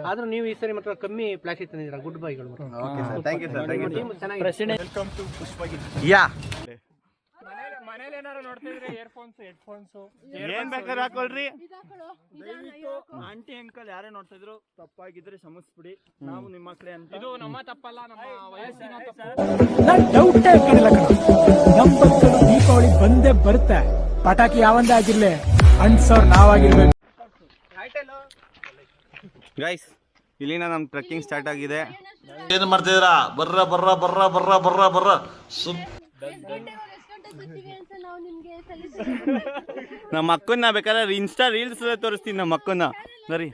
ಆದ್ರೂ ನೀವು ಈ ಸರಿ ಮಾತ್ರ ಕಮ್ಮಿ ಪ್ಲಾಸ್ಟಿಕ್ ತಂದಿದ್ದೀರಾ. ಗುಡ್ ಬೈಗಳು. Okay sir, thank you sir, thank you. Team ಚೆನ್ನಾಗಿದೆ. Welcome to Pushpagiri. ಯಾ ಮನೇಲಿ ಏನಾರು ನೋಡ್ತಾ ಇದ್ರೆ ಇಯರ್ಫೋನ್ಸ್ ಹೆಡ್ಫೋನ್ಸ್ ಏನ್ ಬೇಕಾದ್ರೆ ಹಾಕೊಳ್ರಿ. ದಯವಿಟ್ಟು ಆಂಟಿ ಅಂಕಲ್ ಯಾರೇ ನೋಡ್ತಾ ಇದ್ರು ತಪ್ಪಾಗಿದ್ರೆ ಕ್ಷಮಿಸ್ಬಿಡಿ, ನಾವು ನಿಮ್ಮ ಮಕ್ಕಳೇ ಅಂತ. ಇದು ನಮ್ಮ ತಪ್ಪಲ್ಲ, ನಮ್ಮ ವಯಸ್ಸಿನ ತಪ್ಪು. ಡೌಟೇ ಕಡಿಲ್ಲ ಕಣ. ನಮ್ಮ ಮಕ್ಕಳು ದೀಪಾವಳಿ ಬಂದೇ ಬರುತ್ತೆ. ಪಟಾಕಿ ಯಾವಂದೇ ಆಗಿರ್ಲಿ, ಅನ್ಸೋರ್ ನಾವಾಗಿರ್ಬೇಕು. ಗೈಸ್, ಇಲ್ಲಿನ ನಮ್ ಟ್ರೆಕ್ಕಿಂಗ್ ಸ್ಟಾರ್ಟ್ ಆಗಿದೆ. ಏನ್ ಮಾಡ್ತಿದ್ದೀರಾ? ಬರ್ರ ಬರ್ರ ಬರ್ರ ಬರ್ರ ಬರ್ರ ಬರ್ರ. ನಮ್ಮ ಅಕ್ಕನ್ನ ಬೇಕಾದ್ರೆ ಇನ್ಸ್ಟಾ ರೀಲ್ಸ್ ತೋರಿಸ್ತೀನಿ. ನಮ್ಮ ಅಕ್ಕನ್ನ ಬರೀ.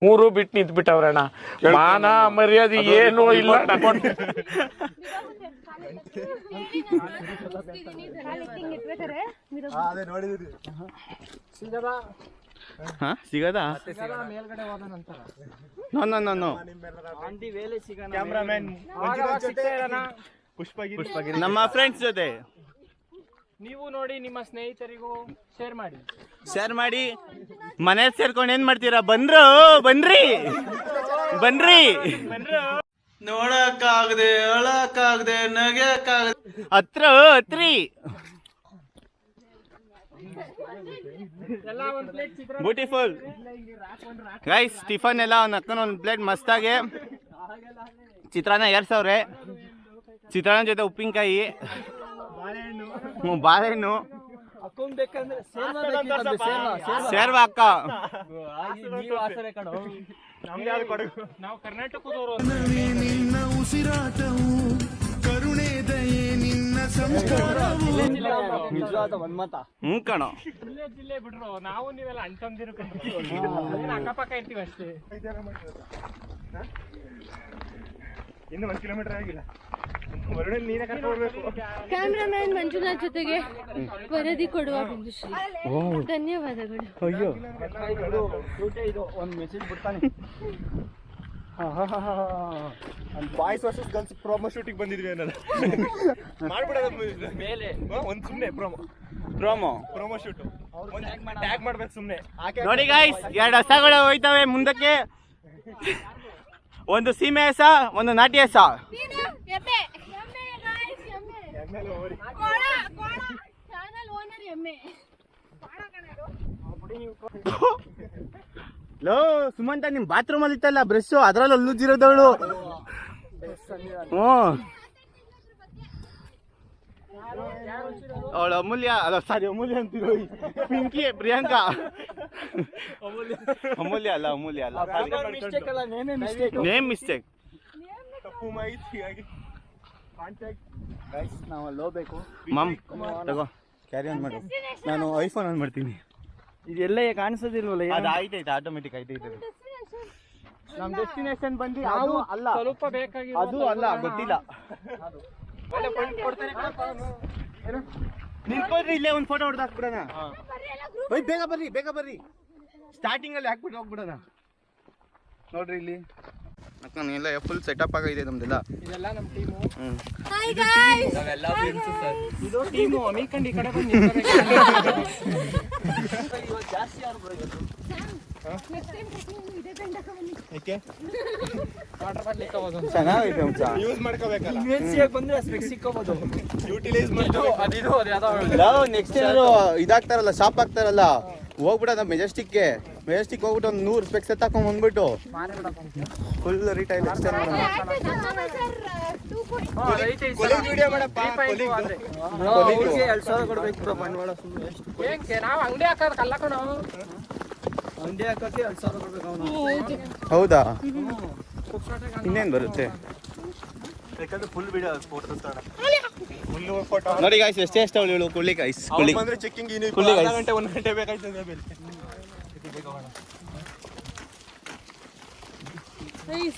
ಮೂರು ಬಿಟ್ಟು ನಿಂತ್ ಬಿಟ್ಟವ್ರಣ್ಣ. ಮಾನ ಮರ್ಯಾದೆ ಏನು ಇಲ್ಲ. ಸಿಗದಾ? ನೋ ಆಂಟಿ ವೇಲೆ ಸಿಗೋಣ. ಕ್ಯಾಮ್ರಾಮನ್ ಪುಷ್ಪಗಿರಿ ನಮ್ಮ ಫ್ರೆಂಡ್ಸ್ ಜೊತೆ. ನೀವು ನೋಡಿ, ನಿಮ್ಮ ಸ್ನೇಹಿತರಿಗೂ ಶೇರ್ ಮಾಡಿ. ಮನೇಲಿ ಸೇರ್ಕೊಂಡು ಏನ್ ಮಾಡ್ತೀರಾ? ಬನ್ರಿ ನೋಡಕ್ಕಾಗದೆ, ಅಳಕ್ಕಾಗದೆ, ನಗಕ್ಕಾಗದೆ, ಹತ್ರಿ ಬ್ಯೂಟಿಫುಲ್. ಗೈಸ್, ಟಿಫನ್ ಎಲ್ಲ ಅವ್ನ ಅಕ್ಕನ ಒಂದು ಪ್ಲೇಟ್ ಮಸ್ತಾಗೆ ಚಿತ್ರಾನ್ನ ಏರ್ಸವ್ರೆ. ಚಿತ್ರಾನ್ನ ಜೊತೆ ಉಪ್ಪಿನಕಾಯಿ, ಬಾಳೆಹಣ್ಣು, ಸೇರ್ವಾ ಅಕ್ಕ. ನಾವು ಕರ್ನಾಟಕದವರು. ನಿನ್ನ ಉಸಿರಾಟವು ಕರುಣೆ ದಯೆ ನಿನ್ನ ಸಂಸ್ಕಾರವು. ನಿಜವಾದ ಒನ್ಮತ. ಕಣೋ, ಜಿಲ್ಲೆ ಬಿಡ್ರು, ನಾವು ನೀವೆಲ್ಲ ಅಣ್ತಂದಿರು ಅಕ್ಕಪಕ್ಕ ಇರ್ತೀವಿ ಅಷ್ಟೇ. ಇನ್ನು 1 ಕಿಲೋಮೀಟರ್ ಆಗಿಲ್ಲ. ನೀನೇ ಕರ್ಕೊಂಡ್ಬರ್ಬೇಕು. ಕ್ಯಾಮ್ರಾಮನ್ ಮಂಜುನಾಥ್ ಜೊತೆಗೆ ವರದಿ ಕೊಡುವ ಬಿಂದುಶ್ರೀ, ಧನ್ಯವಾದಗಳು. ಅಯ್ಯೋ, ಇದು ಒಂದು ಮೆಸೇಜ್ ಬಿಡ್ತಾನೆ. Boys versus girls promo shooting ಬಂದಿದ್ವಿ ಅನ್ನೋದು ಮಾಡ್ಬಿಡೋದು ಮೇಲೆ. ಒಂದು ಸುಮ್ಮನೆ ಪ್ರೋಮೋ ಶೂಟ್ ಟ್ಯಾಗ್ ಮಾಡ್ಬೇಕು ಸುಮ್ಮನೆ. ನೋಡಿ ಗಾಯ್ಸ್, 2 ಹಸಗಳು ಹೋಯ್ತವೆ ಮುಂದಕ್ಕೆ. ಒಂದು ಸೀಮೆ ಹಸ, ಒಂದು ನಾಟಿ ಹಸ. ಲೋ ಸುಮಂತ, ನಿಮ್ ಬಾತ್ರೂಮ್ ಅಲ್ಲಿ ಇತ್ತಲ್ಲ ಬ್ರಷ್, ಅದ್ರಲ್ಲಿ ಅಲ್ಲುಜಿರೋದವಳು. ಅವಳು ಅಮೂಲ್ಯ ಅಲ್ಲ, ಸಾರಿ ಅಮೂಲ್ಯ ಅಂತಿರೋ, ಪಿಂಕಿ ಪ್ರಿಯಾಂಕಾ. ಅಮೂಲ್ಯ ಅಲ್ಲ. Name mistake. ತಪ್ಪು ಮಾಹಿತಿ ನಾವು ಅಲ್ಲಿ ಹೋಗ್ಬೇಕು. ಮಮ್ ತಗೋ, ಕ್ಯಾರಿ ಆನ್ ಮಾಡು. ನಾನು ಐಫೋನ್ ಆನ್ ಮಾಡ್ತೀನಿ. ಇದೆಲ್ಲ ಕಾಣಿಸೋದಿಲ್ವಲ್ಲ? ಅದು ಆಯ್ತೈತೆ, ಆಟೋಮೆಟಿಕ್ ಆಯ್ತೈತೆ. ನಮ್ ಡೆಸ್ಟಿನೇಷನ್ ಬಂದು ಅದು ಅಲ್ಲ, ಸ್ವಲ್ಪ ಬೇಕಾಗಿ ಅದು ಅಲ್ಲ, ಗೊತ್ತಿಲ್ಲ. ನಿಂತ್ಕೊಳ್ರಿ, ಇಲ್ಲೇ ಒಂದು ಫೋಟೋ ಹೊಡೆದು ಹಾಕ್ಬಿಡೋಣ. ಬೇಗ ಬರ್ರಿ. ಸ್ಟಾರ್ಟಿಂಗ್ ಅಲ್ಲಿ ಹಾಕ್ಬಿಟ್ಟು ಹೋಗ್ಬಿಡೋಣ. ನೋಡ್ರಿ ಇಲ್ಲಿ ಅಕ್ಕ, ಎಲ್ಲ ಫುಲ್ ಸೆಟಪ್ ಆಗೈತೆ ನಮ್ದೆಲ್ಲ. ಇದೆಲ್ಲ ನಮ್ಮ ಟೀಮು. ಹಾಯ್ ಗೈಸ್, ನಾವೆಲ್ಲ ಫ್ರೆಂಡ್ಸ್ ಸರ್. ಇದು ಟೀಮು ಅಮೀಕಂಡ್ ಈ ಕಡೆ ಬಂದು ಜಾಸ್ತಿ ಯಾರು ಬರೋದು? ವಾಟರ್ ಬಾಟ್ಲಿ ಇಕ್ಕಬಹುದು. ಚೆನ್ನಾಗೈತೆ ಅಂಶ. ಯೂಸ್ ಮಾಡ್ಕೋಬೇಕಲ್ಲ, ಯೂನಿವರ್ಸಿಟಿಗೆ ಬಂದ್ರೆ ಸ್ಪೆಕ್ಸ್ ಸಿಕ್ಕೋಬಹುದು. ಯೂಟಿಲೈಸ್ ಮಾಡ್ಕೋ. ಅದು ಯಾವ್ದೋ ನೆಕ್ಸ್ಟ್ ಏನಾದ್ರು ಇದಾಗ್ತಾರಲ್ಲ, ಶಾಪ್ ಆಗ್ತಾರಲ್ಲ, ಹೋಗ್ಬಿಡೋದ ಮೆಜೆಸ್ಟಿಕ್ಗೆ ಹೋಗ್ಬಿಟ್ಟು ಒಂದು 100 ಸ್ಪೆಕ್ಸ್ ತಕೊಂಡ್ ಬಂದ್ಬಿಟ್ಟು ಫುಲ್ ರಿಟೈಲ್ ವಿಡಿಯೋ ಮಾಡಪ್ಪ. ಅವ್ರಿಗೆ 2,000 ಕೊಡ್ಬೇಕು ಬಂಡವಾಳ. ಸುಮ್ಮನೆ ನಾವು ಅಂಗಡಿ ಹಾಕೋದಕ್ಕಲ್ಲ ಕಣೋ, ಅಂಗಡಿ ಹಾಕೋಕೆ 2,000 ಕೊಡ್ಬೇಕು ಅವನು. ಹೌದಾ? ಇನ್ನೇನ್ ಬರುತ್ತೆ ಫುಲ್ ವಿಡಿಯೋ ಫೋಟೋ ನೋಡಿ ಗಾಯ್ಸ್. ಎಷ್ಟು ಅವಳು ಕುಳ್ಳಿ ಗಾಯ್ಸ್, ಬಂದ್ರೆ ಚೆಕ್ಕಿಂಗ್ ಕುಳ್ಳಿ ಅರ್ಧ ಗಂಟೆ 1 ಗಂಟೆ ಬೇಕಾಯ್ತದೆ.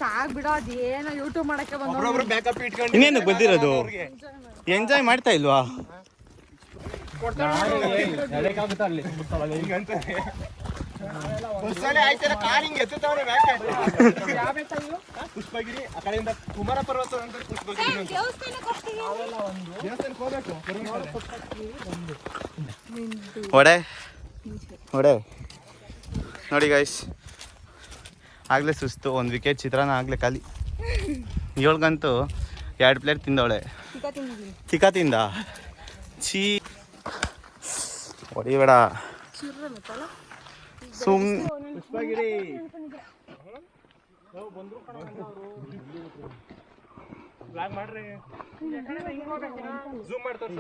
ಸಾಕ್ ಬಿಡೋ, ಅದೇನೋ ಯೂಟ್ಯೂಬ್ ಮಾಡಕ್ಕೆ ಒಬ್ಬೊಬ್ರು ಬ್ಯಾಕಪ್ ಇಟ್ಕೊಂಡು ಇನ್ನೇನು ಬಂದಿರೋದು? ಎಂಜಾಯ್ ಮಾಡ್ತಾ ಇಲ್ವಾ? ಒಂದ್ಸಲ ಆಯ್ತಾರ ಕಾರ್ ಹಿಂಗೆ ಎತ್ತುತ್ತವನೆ ಪುಷ್ಪಗಿರಿ ಆ ಕಡೆಯಿಂದ ಕುಮಾರ ಪರ್ವತ ಅಂತ ಪುಷ್ಪಗಿರಿ ಅಂತ. ದೇವಸ್ಥಾನಕ್ಕೆ ಹೋಗ್ಬೇಕು ಒಡೆ ನೋಡಿ ಗೈಸ್, ಆಗಲೇ ಸುಸ್ತು. ಒಂದು ವಿಕೆಟ್ ಚಿತ್ರಾನ್ನ ಆಗಲೇ ಖಾಲಿ. 7ಗಂತೂ 2 ಪ್ಲೇಟ್ ತಿಂದವಳೆ. ಚಿಕ್ಕ ತಿಂದ ಛೀ ಹೊಡಿಬೇಡ ಪುಷ್ಪಗಿರಿ ಮಾಡ್ರಿ ಝೂಮ್ ಮಾಡ್ತಾರೆ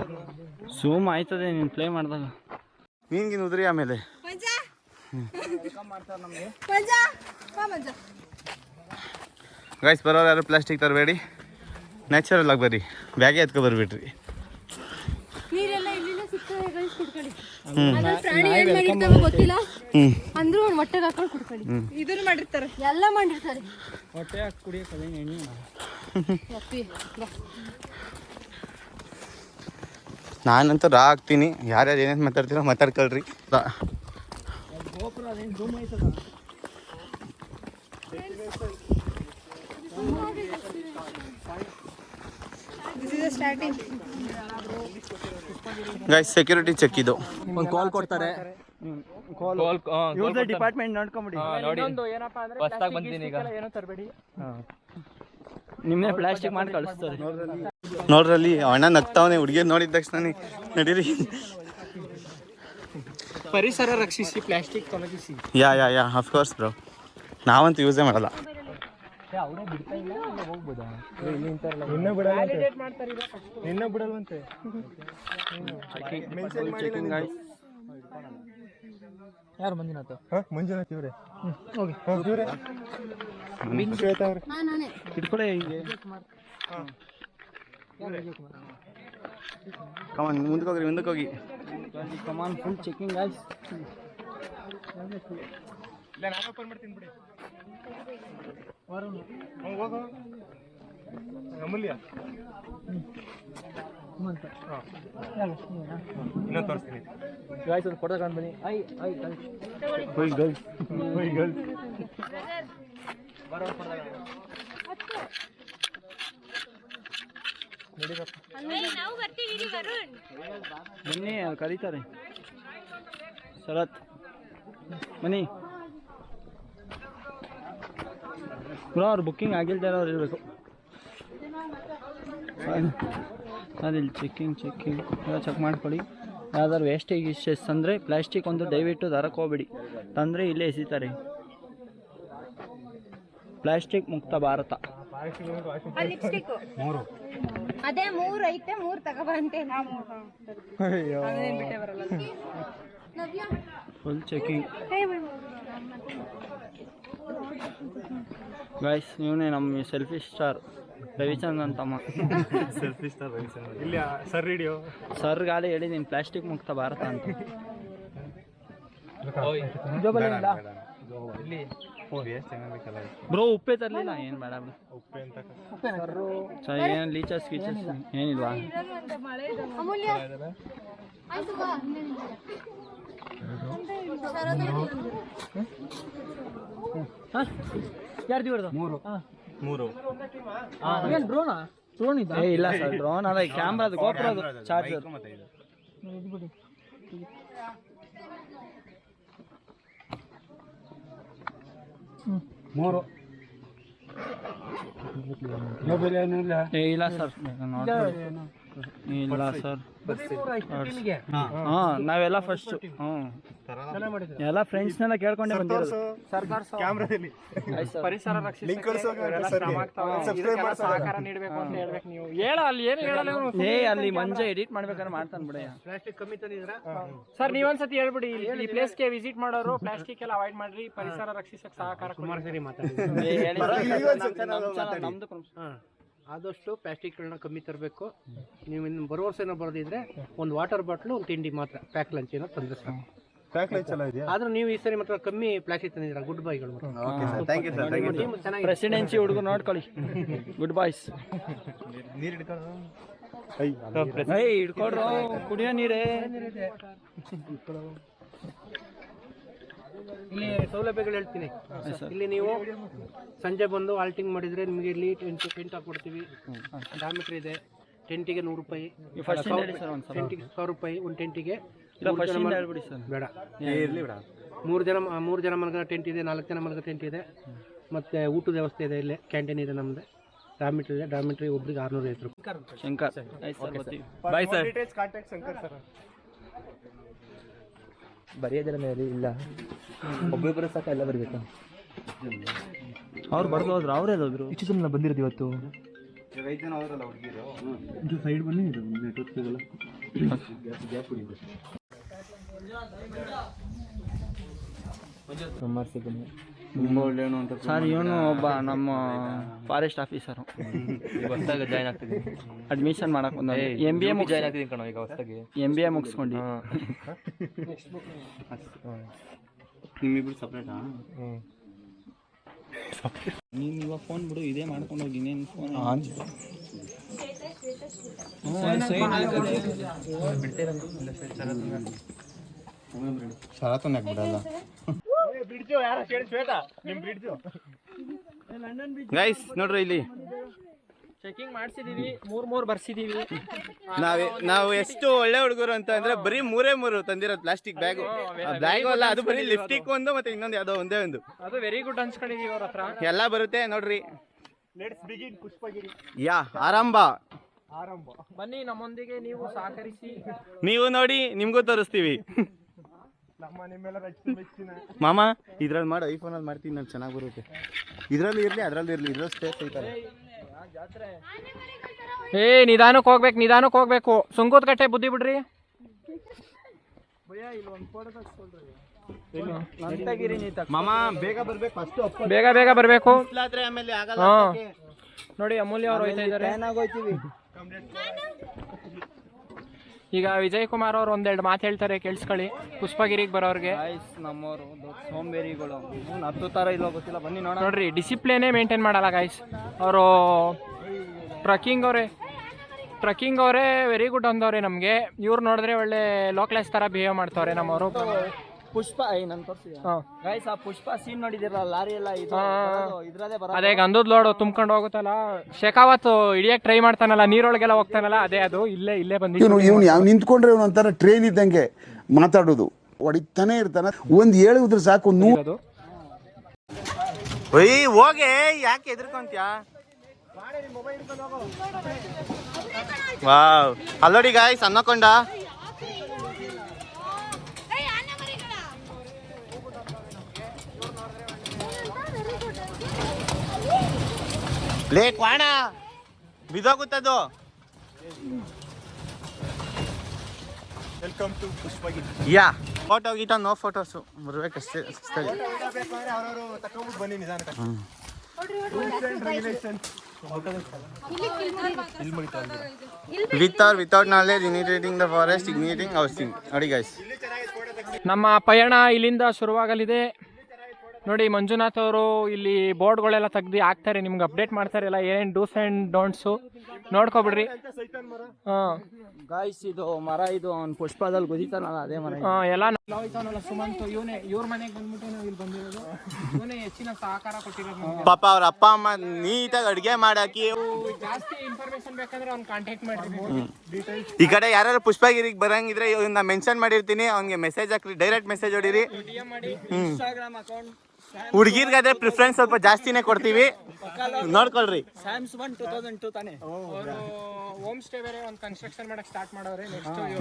ಝೂಮ್ ಆಯ್ತದೆ ನೀನು ಪ್ಲೇ ಮಾಡಿದಾಗ. ಮೀನ್ಗಿನ ಉದ್ರಿ ಆಮೇಲೆ ಗೈಸ್ ಬರೋರು ಯಾರು ಪ್ಲಾಸ್ಟಿಕ್ ತರಬೇಡಿ, ನ್ಯಾಚುರಲ್ ಆಗಿ ಬರ್ರಿ. ಬ್ಯಾಗೆ ಎತ್ಕೊ ಬರ್ಬಿಟ್ರಿ. ನೀರೆಲ್ಲ ಇಲ್ಲಿಂದ ಸಿಗ್ತದೆ ಗೈಸ್, ಕುಡ್ಕೊಳ್ಳಿ. ಅದ್ರಲ್ಲಿ ಪ್ರಾಣಿ ಏನ್ ಮಾಡಿರ್ತಾವ ಗೊತ್ತಿಲ್ಲ, ಅಂದ್ರೂ ಒಂದ್ ಹೊಟ್ಟೆಗೆ ಹಾಕೊಂಡು ಕುಡ್ಕೊಳ್ಳಿ. ಇದನ್ನು ಮಾಡಿರ್ತಾರೆ, ಎಲ್ಲ ಮಾಡಿರ್ತಾರೆ. ಹೊಟ್ಟೆ ಹಾಕಿ ಕುಡಿಯೋಕೆ ಎಣ್ಣೆ ನಾನಂತೂ ರಾ ಹಾಕ್ತೀನಿ. ಯಾರ್ಯಾರು ಏನೇನು ಮಾತಾಡ್ತೀರೋ ಮಾತಾಡ್ಕೊಳ್ರಿ. ಗೋಪುರ ಅದೇನು ಝೂಮ್ ಆಯ್ತದ. ಗೈಸ್ ಸೆಕ್ಯೂರಿಟಿ ಚೆಕ್ ಇದು. ಒಂದು ಕಾಲ್ ಕೊಡ್ತಾರೆ. ಇವ್ರದ್ದು ಡಿಪಾರ್ಟ್ಮೆಂಟ್ ನೋಡ್ಕೊಂಬಿಡಿ. ಏನಪ್ಪಾ ಅಂದ್ರೆ ಹೊಸದಾಗಿ ಬಂದಿನಿ ಈಗ, ಏನೋ ತರಬೇಡಿ. ನಿಮ್ಮನೆ ಪ್ಲಾಸ್ಟಿಕ್ ಮಾಡಿ ಕಳಿಸ್ತಾರೆ. ನೋಡ್ರಲ್ಲಿ ಅಣ್ಣ ನಗ್ತಾವನೆ. ಹುಡುಗಿಯರ್ ನೋಡಿದ ತಕ್ಷಣ ನಡೀರಿ. ಪರಿಸರ ರಕ್ಷಿಸಿ, ಪ್ಲಾಸ್ಟಿಕ್ ತೊಲಗಿಸಿ. ಯಾ ಅಫ್ಕೋರ್ಸ್ ಬ್ರೋ, ನಾವಂತೂ ಯೂಸೇ ಮಾಡಲ್ಲ. ನಿನ್ನ ಬಿಡಲ್ವಂತೆ. ಯಾರು ಮಂಜುನಾಥ್? ಮಂಜುನಾಥ್ ಇವ್ರೆ. ನಾನೇ ಇಟ್ಕೊಡೆ ಹೀಗೆ. ಕಮಾನ್ ಮುಂದಕ್ಕೆ ಹೋಗಿ. ಕಮಾನ್ ಫುಲ್ ಚೆಕಿಂಗ್ ಗೈಸ್. ಇಲ್ಲ ನಾನು ಓಪನ್ ಮಾಡ್ತೀನಿ ಬಿಡಿ. ಹೋಗೋ ಅಮೂಲ್ಯ ಇನ್ನೊಂದು ತೋರಿಸ್ತೀನಿ ಗೈಸ್. ಒಂದು ಫೋಟೋ ತಗೊಂಡು ಬನ್ನಿ. ಬನ್ನಿ, ಕರೀತಾರೆ. ಶರತ್ ಬನ್ನಿ ಬ್ರೋ. ಅವ್ರು ಬುಕ್ಕಿಂಗ್ ಆಗಿಲ್ದೇ ಅವ್ರು ಇರಬೇಕು. ಅದಿಲ್ಲ ಚೆಕ್ಕಿಂಗ್ ಎಲ್ಲ ಚೆಕ್ ಮಾಡ್ಕೊಳ್ಳಿ. ಯಾವ್ದಾದ್ರು ವೇಸ್ಟೇಜ್ ಇಶ್ಯೂಸ್ ಅಂದರೆ ಪ್ಲಾಸ್ಟಿಕ್ ಒಂದು ದಯವಿಟ್ಟು ತರಕ್ಕೆ ಹೋಗ್ಬೇಡಿ, ತಂದರೆ ಇಲ್ಲೇ ಎಸಿತಾರೆ. ಪ್ಲಾಸ್ಟಿಕ್ ಮುಕ್ತ ಭಾರತ. ಅದೇ 3 ಐತೆ, 3 ತಗೋಬಂತೆ. Full checking guys. ಇವನೇ ನಮ್ಮ ಸೆಲ್ಫಿ ಸ್ಟಾರ್ ರವಿಚಂದ್ರನ್ ತಮ್ಮ. Selfie star Ravichandran. ಇಲ್ಲಿ ಸರ್ ಹಿಡಿಯೋ ಸರ್ಗಾಲೇ ಹೇಳಿದ್ದೀನಿ ಪ್ಲಾಸ್ಟಿಕ್ ಮುಕ್ತ ಭಾರತ ಅಂತ. ಬ್ರೋ ಉಪ್ಪೇ ತರಲಿಲ್ಲ. ಏನು ಬೇಡ ಬ್ರೋ, ಉಪ್ಪೆ ಅಂತ ಏನು ಲೀಚರ್ಸ್ ಗೀಚರ್ಸ್ ಏನಿಲ್ವಾ? ಅಮೂಲ್ಯ ಆಯ್ತು ಬಾ. ಯಾರ್ದು ಇವ್ರದ್ದು? 3 ಏನು ಡ್ರೋನಾ? ಡ್ರೋನ್ ಇದೆ? ಏ ಇಲ್ಲ ಸರ್, ಡ್ರೋನ್ ಅಲ್ಲ, ಕ್ಯಾಮ್ರಾದು ಗೋಪುರದು ಚಾರ್ಜರ್. ಇಲ್ಲ ಸರ್, ಇಲ್ಲ ಸರ್. ಹಾಂ, ನಾವೆಲ್ಲ ಫಸ್ಟ್ ಎಲ್ಲ ಫ್ರೆಂಡ್ಸ್ನೆಲ್ಲ ಕೇಳ್ಕೊಂಡೆ ಬಂದಿರೋದು. ಕ್ಯಾಮ್ರಾದಲ್ಲಿ ಪರಿಸರ ರಕ್ಷಿಸಿ ಲಿಂಕ್ ಸಹಕಾರ ನೀಡಬೇಕು ಅಂತ ಹೇಳ್ಬೇಕು ನೀವು. ಹೇಳ ಅಲ್ಲಿ ಏನು ಹೇಳಲ್ಲ. ಏ ಅಲ್ಲಿ ಮಂಜ ಎಡಿಟ್ ಮಾಡ್ಬೇಕಾದ್ರೆ ಮಾಡ್ತಾನೆ ಬಿಡ. ಪ್ಲಾಸ್ಟಿಕ್ ಕಮ್ಮಿ ತಂದಿದ್ರ ಸರ್, ನೀವೊಂದ್ಸತಿ ಹೇಳ್ಬಿಡಿ. ಈ ಪ್ಲೇಸ್ಗೆ ವಿಸಿಟ್ ಮಾಡೋರು ಪ್ಲಾಸ್ಟಿಕ್ ಎಲ್ಲ ಅವಾಯ್ಡ್ ಮಾಡ್ರಿ, ಪರಿಸರ ರಕ್ಷಿಸಕ್ಕೆ ಸಹಕಾರ. ಕುಮಾರಗಿರಿ ನಮ್ದು ಆದಷ್ಟು ಪ್ಲಾಸ್ಟಿಕ್ಗಳನ್ನ ಕಮ್ಮಿ ತರಬೇಕು. ನೀವು ಇನ್ನು ಬರೋ ವರ್ಷ ಏನೋ ಬರೋದಿದ್ರೆ ಒಂದು ವಾಟರ್ ಬಾಟ್ಲು, ಒಂದು ತಿಂಡಿ ಮಾತ್ರ ಪ್ಯಾಕ್ ಲಂಚ್ ಏನೋ ತಂದ್ರೆ ಸಾಕು. ಆದ್ರೂ ನೀವು ಈ ಸರಿ ಮಾತ್ರ ಕಮ್ಮಿ ಪ್ಲಾಸ್ಟಿಕ್ ತಂದಿದ್ದೀರಾ. ಗುಡ್ ಬಾಯ್ಗಳು. ಪ್ರೆಸಿಡೆನ್ಸಿ ಹುಡುಗರು ನೋಡ್ಕೊಳ್ಳಿ. Good boys. ಹಿಡ್ಕೊಡ್ರು ಕುಡಿಯೋ ನೀರೇ. ಇಲ್ಲಿ ಸೌಲಭ್ಯಗಳು ಹೇಳ್ತೀನಿ. ಇಲ್ಲಿ ನೀವು ಸಂಜೆ ಬಂದು ಆಲ್ಟಿಂಗ್ ಮಾಡಿದ್ರೆ ನಿಮಗೆ ಇಲ್ಲಿ ಟೆಂಟ್ ಹಾಕ್ಕೊಡ್ತೀವಿ. ಡಾಮಿಟ್ರಿ ಇದೆ. ಟೆಂಟಿಗೆ 100 ರೂಪಾಯಿ, ಟೆಂಟಿಗೆ 1000 ರೂಪಾಯಿ. ಒಂದು ಟೆಂಟಿಗೆ ಬೇಡ, 3 ಜನ ಮಲಗೋ ಟೆಂಟ್ ಇದೆ, 4 ಜನ ಮಲಗೋ ಟೆಂಟ್ ಇದೆ. ಮತ್ತೆ ಊಟದ ವ್ಯವಸ್ಥೆ ಇದೆ. ಇಲ್ಲಿ ಕ್ಯಾಂಟೀನ್ ಇದೆ ನಮ್ದು. ಡಾಮಿಟ್ರಿ ಇದೆ. ಡಾಮಿಟ್ರಿ ಒಬ್ರಿಗೆ 650 ರೂಪಾಯಿ. ಶಂಕರ್ ಬಾಯ್ ಸರ್. Contact Shankar sir. ಬರೆಯೋದ್ರ ಮೇಲೆ ಇಲ್ಲ, ಒಬ್ಬೊಬ್ಬರು ಸಾಕ ಎಲ್ಲ ಬರಬೇಕು. ಅವ್ರು ಬರ್ದು ಹೋದ್ರು, ಅವರೆಲ್ಲ ಹೋದ್ರು. ಇಷ್ಟು ಸುಮ್ಮನೆ ಬಂದಿರೋದು ಇವತ್ತು. ಇದು ಸೈಡ್ ಬನ್ನಿ, ಇದು ನೆಟ್ವರ್ಕ್ ಸಿಗಲ್ಲ. ಸರ್ ಇವನು ಒಬ್ಬ ನಮ್ಮ ಫಾರೆಸ್ಟ್ ಆಫೀಸರು, ಹೊಸದಾಗಿ ಜಾಯ್ನ್ ಆಗ್ತಿದ್ದೀನಿ. ಅಡ್ಮಿಷನ್ ಮಾಡಕ್ ಬಂದ. MBA ಜಾಯ್ನ್ ಆಗ್ತಿದ್ದೀನಿ ಕಣೋ ಈಗ ಹೊಸದಾಗಿ. MBA ಮುಗಿಸ್ಕೊಂಡು. ನಿಮ್ಮಿಬ್ರು ಸಪ್ರೇಟಾ? ನೀನು ಇವಾಗ ಫೋನ್ ಬಿಡು, ಇದೇ ಮಾಡ್ಕೊಂಡು ಹೋಗಿ. ಇನ್ನೇನು ಫೋನ್ ಶರತ್ತನ್ನ ಬಿಡಲ್ಲ ಗೈಸ್. ನೋಡ್ರಿ ಇಲ್ಲಿ ಚೆಕಿಂಗ್ ಮಾಡ್ಸಿದೀವಿ, 3 ಬರ್ಸಿದೀವಿ. ನಾವು ಎಷ್ಟು ಒಳ್ಳೆ ಹುಡುಗರು ಅಂತ ಅಂದ್ರೆ ಬರೀ 3 ತಂದಿರೋದು ಪ್ಲಾಸ್ಟಿಕ್ ಬ್ಯಾಗು. ಬ್ಯಾಗು ಅಲ್ಲ, ಅದು ಬರೀ ಲಿಪ್ಸ್ಟಿಕ್ ಒಂದು ಮತ್ತೆ ಇನ್ನೊಂದು ಯಾವ್ದೋ ಒಂದೇ ಒಂದು. ಅದು ವೆರಿ ಗುಡ್ ಅನ್ಸ್ಕೊಂಡಿದೀವಿ ಅವ್ರ ಹತ್ರ. ಎಲ್ಲ ಬರುತ್ತೆ ನೋಡ್ರಿ. Let's begin Pushpagiri. ಯಾ ಆರಂಭ. ಬನ್ನಿ ನಮ್ಮೊಂದಿಗೆ ನೀವು ಸಹಕರಿಸಿ. ನೀವು ನೋಡಿ, ನಿಮ್ಗೂ ತೋರಿಸ್ತೀವಿ. ನಿಮ್ಮೆಲ್ಲರ ಮಾಮ ಇದ್ರಲ್ಲಿ ಮಾಡಿ, ಐಫೋನಲ್ಲಿ ಮಾಡ್ತೀನಿ ನಾನು, ಚೆನ್ನಾಗಿ ಬರುತ್ತೆ. ಇದ್ರಲ್ಲಿ ಇರ್ಲಿ, ಅದ್ರಲ್ಲಿ ಇರ್ಲಿ, ಇದ್ರಲ್ಲಿ ಸ್ಪೇಸ್ ಐತಾರೆ. ನಿಧಾನಕ್ಕೆ ಹೋಗ್ಬೇಕು. ಸುಂಕುತ್ ಕಟ್ಟೆ ಬುದ್ಧಿ ಬಿಡ್ರಿ. ಮಾಮ ಬೇಗ ಬರ್ಬೇಕು, ಫಸ್ಟ್ ಬೇಗ ಬರ್ಬೇಕು. ಆಮೇಲೆ ಆಗಲ್ಲ. ನೋಡಿ ಅಮೂಲ್ಯ ಅವ್ರು ಹೋಯ್ತಾ ಇದ್ದಾರೆ. ಈಗ ವಿಜಯ್ ಕುಮಾರ್ ಅವ್ರು 1-2 ಮಾತು ಹೇಳ್ತಾರೆ, ಕೇಳಿಸ್ಕೊಳ್ಳಿ. ಪುಷ್ಪಗಿರಿಗೆ ಬರೋರ್ಗೆ. ನಮ್ಮವರು ಸೋಂಬೇರಿಗಳು, 10 ತರ ಇಲ್ಲೋ ಗೊತ್ತಿಲ್ಲ, ಬನ್ನಿ ನೋಡ. ನೋಡ್ರಿ, ಡಿಸಿಪ್ಲಿನೇ ಮೇಂಟೈನ್ ಮಾಡಲ್ಲ ಗಾಯ್ಸ್ ಅವರು. ಟ್ರಕ್ಕಿಂಗ್ ಅವರೇ ವೆರಿ ಗುಡ್ ಅಂದವ್ರೆ ನಮಗೆ. ಇವ್ರು ನೋಡಿದ್ರೆ ಒಳ್ಳೆ ಲೋ ಕ್ಲಾಸ್ ತರ ಬಿಹೇವ್ ಮಾಡ್ತಾವ್ರೆ ನಮ್ಮವರು. ಪುಷ್ಪ ನಾನು ತೋರಿಸಿ ಗೈಸ್, ಆ ಪುಷ್ಪ ಸೀನ್ ನೋಡಿದಿರಲ್ಲ, ಲಾರಿ ಎಲ್ಲ ಇದ್ರದೇ ಬರ. ಅದೇ ಗಂಧದ ಲೋಡು ತುಂಬ್ಕೊಂಡು ಹೋಗುತ್ತಲ್ಲ, ಶೇಖಾವತ್ ಹಿಡಿಯಕ್ ಟ್ರೈ ಮಾಡ್ತಾನಲ್ಲ, ನೀರೊಳಗೆಲ್ಲ ಹೋಗ್ತಾನಲ್ಲ, ಅದೇ ಅದು. ಇಲ್ಲೇ ಬಂದಿದ್ದು. ಇವನು ಯಾವ ನಿಂತ್ಕೊಂಡ್ರೆ ಇವನು ಒಂಥರ ಟ್ರೈನ್ ಇದ್ದಂಗೆ ಮಾತಾಡೋದು, ಹೊಡಿತಾನೆ ಇರ್ತಾನೆ. ಒಂದು ಹೇಳಿದ್ರೆ ಸಾಕು. ಹೋಗೆ, ಯಾಕೆ ಎದ್ರಕೊಂತ್ಯಾ? ವಾವ್, ಅಲ್ಲೋಡಿ ಗಾಯ್ಸ್, ಅನ್ನಕೊಂಡ. ಲೇ ಕ್ವಾಣ ಬಿದೋಗುತ್ತದು. Welcome to Pushpagiri. ಯಾ ಫೋಟೋ ಗೀಟ ನೋ ಫೋಟೋಸು ಬರ್ಬೇಕಷ್ಟೇ. ಅವ್ರವರು ತಕೊಂಡ್ಬಿಟ್ಟು ಬನ್ನಿ ನಿಧಾನಕ್ಕೆ. With or without knowledge, initiating the forest, igniting housing. ನೋಡಿ ಗೈಸ್, ನಮ್ಮ ಪಯಣ ಇಲ್ಲಿಂದ ಶುರುವಾಗಲಿದೆ. ನೋಡಿ, ಮಂಜುನಾಥ್ ಅವರು ಇಲ್ಲಿ ಬೋರ್ಡ್ಗಳೆಲ್ಲ ತೆಗ್ದು ಹಾಕ್ತಾರೆ, ನಿಮ್ಗೆ ಅಪ್ಡೇಟ್ ಮಾಡ್ತಾರೆ ಎಲ್ಲ, ಏನೇನು ಡೂಸ್ ಆ್ಯಂಡ್ ಡೋಂಟ್ಸು ನೋಡ್ಕೊಬಿಡ್ರಿ. ಗಾಯ್ಸ್, ಇದು ಮರ, ಇದು ಅವ್ನು ಪುಷ್ಪದಲ್ಲಿ ಗೊತ್ತಿತ್ತಾನಲ್ಲ, ಅದೇ ಮರ. ಎಲ್ಲ ಹೋಯ್ತಾನಲ್ಲ ಸುಮಂತ್, ಇವ್ರ ಮನೆಗೆ ಬಂದ್ಬಿಟ್ಟು ನಾವು ಇಲ್ಲಿ ಬಂದಿರೋದು. ಇವನೇ ಹೆಚ್ಚಿನ ಸಹಕಾರ ಕೊಟ್ಟಿರೋದು. ಪಾಪ ಅವ್ರ ಅಪ್ಪ ಅಮ್ಮ ನೀಟಾಗಿ ಅಡುಗೆ ಮಾಡಾಕಿ. ಜಾಸ್ತಿ ಇನ್ಫಾರ್ಮೇಶನ್ ಬೇಕಂದ್ರೆ ಅವ್ನು ಕಾಂಟ್ಯಾಕ್ಟ್ ಮಾಡ್ರಿ. ಈ ಕಡೆ ಯಾರು ಪುಷ್ಪಗಿರಿಗೆ ಬರಂಗಿದ್ರೆ ಇವ್ನ ಮೆನ್ಷನ್ ಮಾಡಿರ್ತೀನಿ, ಅವ್ನಿಗೆ ಮೆಸೇಜ್ ಹಾಕ್ರಿ, ಡೈರೆಕ್ಟ್ ಮೆಸೇಜ್ ಹೊಡೀರಿ. ಇನ್ಸ್ಟಾಗ್ರಾಮ್ ಅಕೌಂಟ್ ಹುಡುಗಿರ್ಗಾದ್ರೆ ಪ್ರಿಫರೆನ್ಸ್ ಸ್ವಲ್ಪ ಜಾಸ್ತಿನೇ ಕೊಡ್ತೀವಿ, ನೋಡ್ಕೊಳ್ರಿ. ಸ್ಯಾಮ್ಸ್ 2002 ತಾನೆ. ಹೋಮ್ ಸ್ಟೇ ಬೇರೆ ಒಂದು ಕನ್ಸ್ಟ್ರಕ್ಷನ್ ಮಾಡಕ್ ಸ್ಟಾರ್ಟ್ ಮಾಡೋರೆ.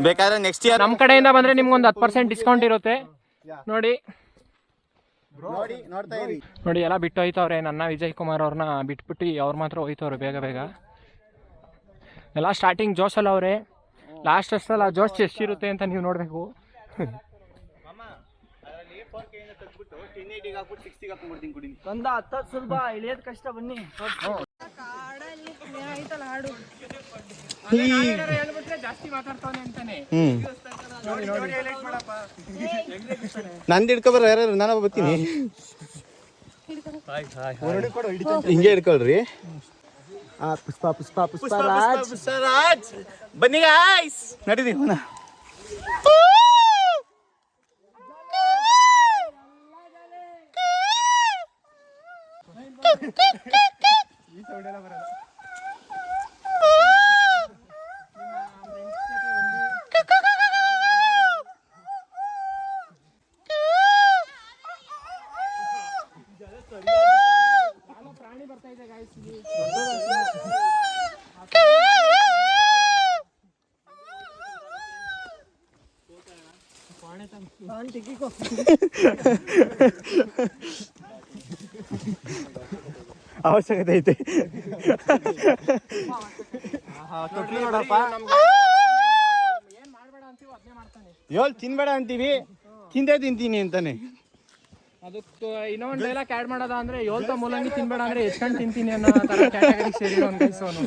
ಬೇಕಾದ್ರೆ ನೆಕ್ಸ್ಟ್ ಇಯರ್ ನಮ್ಮ ಕಡೆಯಿಂದ ಬಂದ್ರೆ ನಿಮ್ಗೊಂದು 10% ಡಿಸ್ಕೌಂಟ್ ಇರುತ್ತೆ. ನೋಡಿ ನೋಡ್ತಾ ಇರಿ. ನೋಡಿ, ಎಲ್ಲ ಬಿಟ್ಟು ಹೋಯ್ತವ್ರೆ. ನನ್ನ ವಿಜಯ್ ಕುಮಾರ್ ಅವ್ರನ್ನ ಬಿಟ್ಬಿಟ್ಟು ಅವ್ರು ಮಾತ್ರ ಹೋಯ್ತವ್ರೆ ಬೇಗ. ಎಲ್ಲ ಸ್ಟಾರ್ಟಿಂಗ್ ಜೋಶಲ್ಲ ಅವ್ರೆ, ಲಾಸ್ಟ್ ಅಷ್ಟಲ್ಲ ಜೋಶ್ ಎಷ್ಟಿರುತ್ತೆ ಅಂತ ನೀವು ನೋಡ್ಬೇಕು. ಕಂದ 10 ಸ್ವಲ್ಪ ಇಳಿಯೋದು ಕಷ್ಟ, ಬನ್ನಿ. ಜಾಸ್ತಿ ಮಾತಾಡ್ತಾನೆ ಅಂತಾನೆ. ನಂದು ಹಿಡ್ಕೊಬಾರ, ಯಾರು ನಾನು ಬರ್ತೀನಿ. ಹಿಂಗೆ ಹಿಡ್ಕೊಳ್ರಿ. ಪುಷ್ಪ ರಾಜ್ ಬನ್ನಿ ಗಾಯ್ಸ್, ನಡೀರಿ. ಈ ಸೌಂಡ್ ಎಲ್ಲ ಬರಲ್ಲ. ಪ್ರಾಣಿ ಬರ್ತಾ ಇದೆ ಗಾಯ್ಸ್ ಇಲ್ಲಿ. ಅವಶ್ಯಕತೆ ಐತೆ. ನೋಡಪ್ಪ, ಏನ್ ಮಾಡ್ಬೇಡ ಅಂತೀವಿ ಅದನ್ನೇ ಮಾಡ್ತಾನೆ. ಏಳ್ ತಿನ್ಬೇಡ ಅಂತೀವಿ, ತಿಂದೇ ತಿಂತೀನಿ ಅಂತಾನೆ. ಅದಕ್ಕೆ ಇನ್ನೊಂದು ಡೈಲಾಗ್ ಆ್ಯಡ್ ಮಾಡೋದ ಅಂದ್ರೆ ಏಳ್ತ ಮೂಲಂಗಿ ತಿನ್ಬೇಡ ಅಂದ್ರೆ ಹೆಚ್ಕೊಂಡು ತಿಂತೀನಿ ಅನ್ನೋ ತರ ಕ್ಯಾಟಗರಿ ಸೇರಿರೋ ಒಂದು ಗೈಸ್ ಅವನು.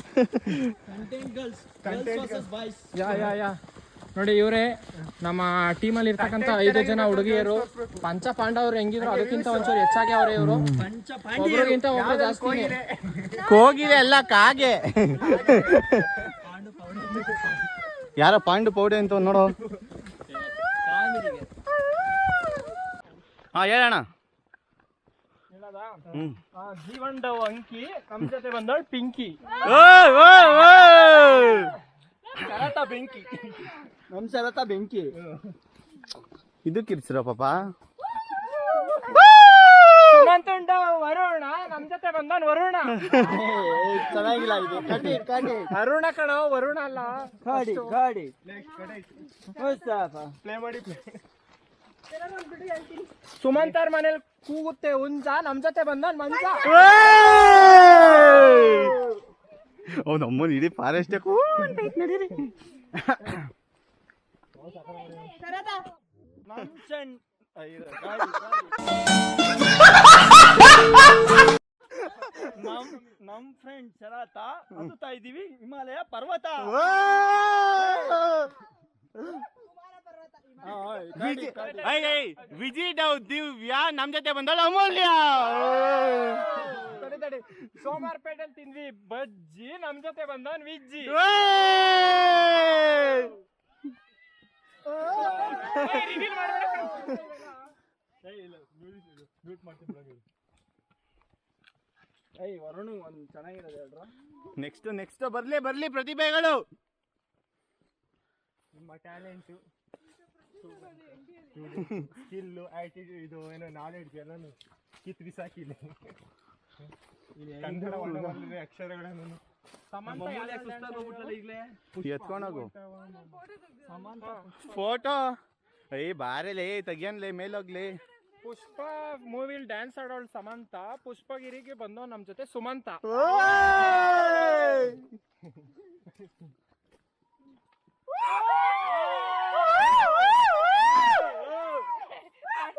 ಯಾ ನೋಡಿ ಇವರೇ ನಮ್ಮ ಟೀಮಲ್ಲಿ ಇರ್ತಕ್ಕಂಥ 5 ಜನ ಹುಡುಗಿಯರು. ಪಂಚ ಪಾಂಡವರು ಹೆಂಗಿದ್ರು ಅದಕ್ಕಿಂತ ಒಂಚೂರು ಹೆಚ್ಚಾಗಿ ಅವರೇ ಇವರು. ಒಬ್ರಿಗಿಂತ ಒಬ್ರು ಜಾಸ್ತಿ. ಕೋಗಿಲೆ ಅಲ್ಲ, ಕಾಗೆ. ಯಾರ ಪಾಂಡು ಪೌಡೆ ಅಂತ ನೋಡೋ. ಹಾ ಹೇಳೋಣ. ಜೀವಂಡವ್ ಅಂಕಿ ನಮ್ ಜೊತೆ ಬಂದವಳು ಪಿಂಕಿ. ಕರಾಟ ಬೆಂಕಿ. ನಮ್ ಸರತ ಬೆಂಕಿ. ಇದು ಕಿರ್ಸಿರೋ ಪಾಪ. ಸುಮಂತುಂಡ ವರುಣ ನಮ್ ಜೊತೆ ಬಂದವನ್ ವರುಣ. ಚೆನ್ನಾಗಿಲ್ಲ ಇದು. ಕಡಿ ಅರುಣ ಕಣೋ, ವರುಣ ಅಲ್ಲ. ಗಾಡಿ ಪ್ಲೇ ಮಾಡಿ. ಸುಮಂತರ್ ಮನೇಲಿ ಕೂಗುತ್ತೆ ಹುಂಜ, ನಮ್ ಜೊತೆ ಬಂದವನ್ ಮಂಜ. ಅವ್ನ ಅಮ್ಮನ ಇಡೀ ಫಾರೆಸ್ಟ್ ನಡೀರಿ. ನಮ್ ಫ್ರೆಂಡ್ ಶರತ ಹತ್ತುತ್ತಾ ಇದೀವಿ ಹಿಮಾಲಯ ಪರ್ವತ. ವಿಜಿಟ್ ದಿವ್ಯಾ ನಮ್ ಜೊತೆ ಬಂದಳು ಅಮೂಲ್ಯ. ತಡಿ ಸೋಮಾರ್ಪೇಟೆಲ್ ತಿಂದ್ವಿ ಬಜ್ಜಿ, ನಮ್ ಜೊತೆ ಬಂದವನ್ ವಿಜ್ಜಿ. ವರುಣ್ ಒಂದ್ ಚೆನ್ನಾಗಿರೋದು ಹೇಳ್ರ. ನೆಕ್ಸ್ಟ್ ಬರ್ಲಿ ಪ್ರತಿಭೆಗಳು. ನಿಮ್ಮ ಟ್ಯಾಲೆಂಟು, ಸ್ಕಿಲ್ಲು, ಆಟಿಟ್ಯೂಡ್, ಇದು ಏನೋ ನಾಲೆಡ್ಜ್ ಎಲ್ಲಾನು ಕಿತ್ತಿ ಸಾಕಿಲ್ಲ. ಕನ್ನಡ ವರ್ಣಮಾಲೆಯ ಅಕ್ಷರಗಳನ್ನು ಎತ್ಕೊಂಡೋಗು ಫೋಟೋ. ಬಾರಲೇ ತೆಗಿಯನ್ಲೇ ಮೇಲೋಗ್ಲಿ. ಪುಷ್ಪ ಮೂವಿಲ್ ಡ್ಯಾನ್ಸ್ ಆಡೋಳು ಸಮಂತ, ಪುಷ್ಪಗಿರಿಗೆ ಬಂದವ್ ನಮ್ ಜೊತೆ ಸುಮಂತ.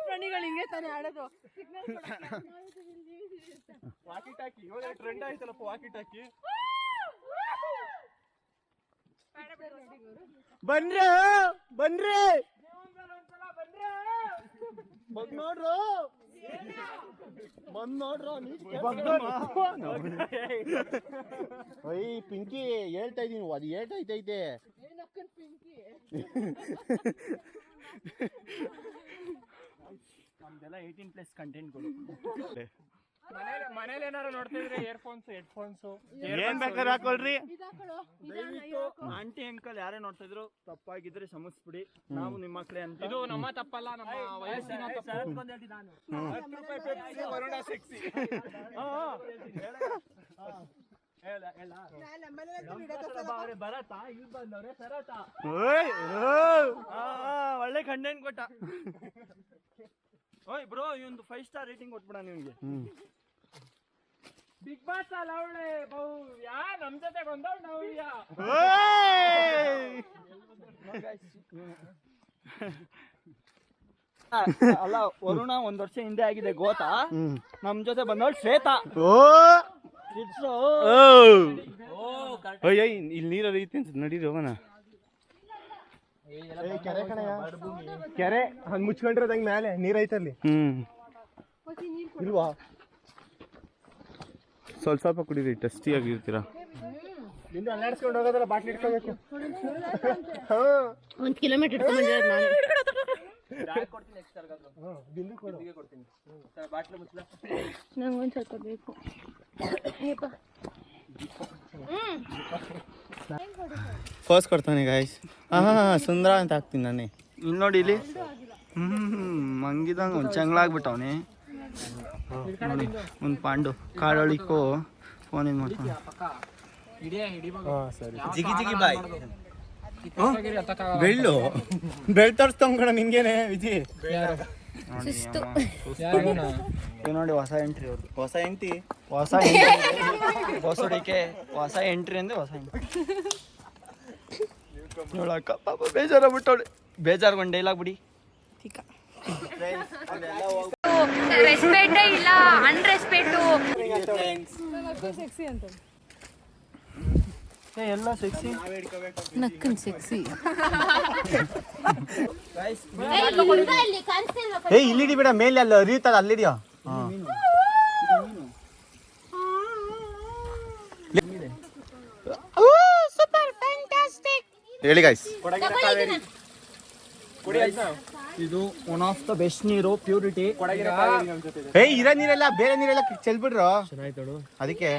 ಪ್ರಾಣಿಗಳು ಹಿಂಗೆ ತಾನೇ ಆಡೋದು. ವಾಕಿ ಟಾಕಿ ಟ್ರೆಂಡ್ ಆಯ್ತಲ್ಲಪ್ಪ, ವಾಕಿ ಟಾಕಿ. ಬನ್ರಿ ಬಂದ್ ನೋಡ್ರು ಪಿಂಕಿ ಹೇಳ್ತಾ ಇದೀನಿ, ಅದು ಹೇಳ್ತೈತೈತೆ. ನಮ್ದೆಲ್ಲ 18+ ಕಂಟೆಂಟ್ಗಳು. ಮನೇಲಿ ಏನಾರು ನೋಡ್ತಾ ಇದ್ರೆ ಇಯರ್ಫೋನ್ಸ್ ಹೆಡ್ಫೋನ್ಸ್ ಏನ್ ಬೇಕಾದ್ರೆ ಹಾಕೊಳ್ರಿ. ದಯವಿಟ್ಟು ಆಂಟಿ ಅಂಕಲ್ ಯಾರೇ ನೋಡ್ತಾ ಇದ್ರು ತಪ್ಪಾಗಿದ್ರೆ ಕ್ಷಮಿಸ್ಬಿಡಿ, ನಾವು ನಿಮ್ಮ ಮಕ್ಕಳೇ ಅಂತ. ಇದು ನಮ್ಮ ತಪ್ಪಲ್ಲ, ನಮ್ಮ ವಯಸ್ಸಿನ ತಪ್ಪು. ಬರತ್ತಾ ಇಲ್ಲಿ ಬಂದವ್ರೆ ಸರತ ಒಳ್ಳೆ ಕಂಟೆಂಟ್ ಕೊಟ್ಟ. ಓಯ್ ಬ್ರೋ ಇವಂದು 5 ಸ್ಟಾರ್ ರೇಟಿಂಗ್ ಕೊಟ್ಬಿಡ ನಿಮ್ಗೆ. ಬಿಗ್ ಬಾಸ್ ಅಲ್ಲ ಅವಳೆ ಭವ್ಯ, ನಮ್ ಜೊತೆ ಬಂದವಳು ನವ್ಯ. ಅಲ್ಲ ವರುಣ 1 ವರ್ಷ ಹಿಂದೆ ಆಗಿದೆ ಗೊತ್ತಾ. ನಮ್ ಜೊತೆ ಬಂದವಳು ಶ್ವೇತಾ. ಇಲ್ಲಿ ನೀರ ರೀತಿ ನಡೀರಿ ಹೋಗೋಣ. ಕೆರೆ ಕಣಯ್ಯ, ಕೆರೆ ಹಂಗ್ ಮುಚ್ಕೊಂಡಿರೋದಂಗ್ ಮೇಲೆ ನೀರ್ ಐತಲ್ಲಿ. ಇಲ್ವಾ? ಸ್ವಲ್ಪ ಕುಡೀರಿ, ಟೆಸ್ಟಿ ಆಗಿರ್ತೀರಾ. ನಿಂದು ಅಲ್ಲಾಡ್ಸ್ಕೊಂಡು ಹೋಗೋದಲ್ಲ, ಬಾಟ್ಲಿ ಇಟ್ಕೋಬೇಕು. 1 ಕಿಲೋಮೀಟರ್ ಇಟ್ಕೊಂಡ್ಬಂದಿರೋದು ನಾನು. ನಂಗೊಂದು ಸ್ವಲ್ಪ ಬೇಕು. ಫೋಸ್ ಕೊಡ್ತಾನೆ ಗಾಯ್ಸ್. ಸುಂದರ ಅಂತ ಹಾಕ್ತೀನಿ ನಾನೇ. ಇಲ್ಲಿ ನೋಡಿ ಇಲ್ಲಿ ಮಂಗಿದಂಗೆ ಒಂದು ಚಂಗ್ಲಾಗ್ಬಿಟ್ಟವನೆ. ಒಂದು ಪಾಂಡು ಕಾಡೊಳಿಕೋ ಫೋನ್ ಇದು ಮಾಡ್ತಾನೆ. ಜಿಗಿ ಜಿಗಿ ಬಾಯ್ ಬೆಳ್ಳು ತೋರಿಸ್ತಂಗ ನಿನ್ಗೇನೆ ವಿಜಿ. ನೋಡಿ ಹೊಸ ಎಂಟ್ರಿ ಅವ್ರದ್ದು. ಹೊಸ ಹೊಸಡಿಕೆ ಹೊಸ ಎಂಟ್ರಿ ಅಂದ್ರೆ ಹೊಸ ಎಂಟ್ರಿ ನೋಡಕ್ಕ ಪಾಪ ಬೇಜಾರಾಗ್ಬಿಟ್ಟವಳೆ. ಬೇಜಾರ್ಗೊಂಡು ಡೈಲಾಗ್ ಬಿಡಿ. ರೆಸ್ಪೆಕ್ಟೇ ಇಲ್ಲ, ಅನ್ರೆಸ್ಪೆಕ್ಟು. ಎಲ್ಲ ಸೆಕ್ಸಿ ನಕ್ಕನ್ ಸೆಕ್ಸಿ. ಇಲ್ಲಿಡಿ ಬೇಡ, ಮೇಲೆ ಅಲ್ಲ ಅರಿಯುತ್ತಲ್ಲ ಅಲ್ಲಿಡಿಯೋ. ಹೇಳಿ ಗಾಯ್ಸ್. ಇದು ಒನ್ ಆಫ್ ದ ಬೆಸ್ಟ್ ನೀರು, ಪ್ಯೂರಿಟಿ. ಇರೋ ನೀರೆಲ್ಲ ಬೇರೆ ನೀರೆಲ್ಲ ಚೆಲ್ಬಿಡ್ರು ಅದಕ್ಕೆ.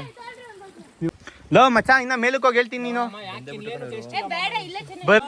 ಲೋ ಮಚ್ಚ, ಇನ್ನ ಮೇಲಕ್ಕೆ ಹೋಗಿ ಹೇಳ್ತೀನಿ ನೀನು. ಬೇಡ, ಇಲ್ಲ ಚೆನ್ನಾಗಿ